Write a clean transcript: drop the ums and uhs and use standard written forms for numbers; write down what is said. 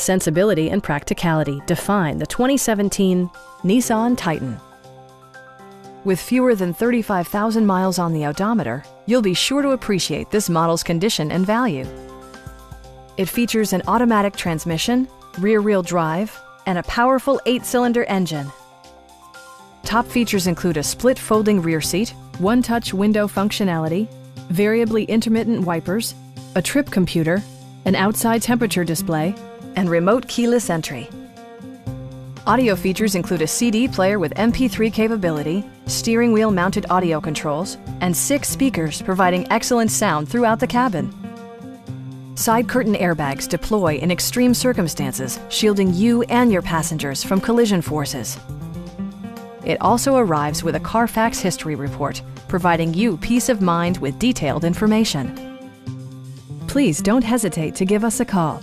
Sensibility and practicality define the 2017 Nissan Titan. With fewer than 35,000 miles on the odometer, you'll be sure to appreciate this model's condition and value. It features an automatic transmission, rear-wheel drive, and a powerful 8-cylinder engine. Top features include a split folding rear seat, one-touch window functionality, variably intermittent wipers, a trip computer, an outside temperature display, and remote keyless entry. Audio features include a CD player with MP3 capability, steering wheel mounted audio controls, and 6 speakers providing excellent sound throughout the cabin. Side curtain airbags deploy in extreme circumstances, shielding you and your passengers from collision forces. It also arrives with a Carfax history report, providing you peace of mind with detailed information. Please don't hesitate to give us a call.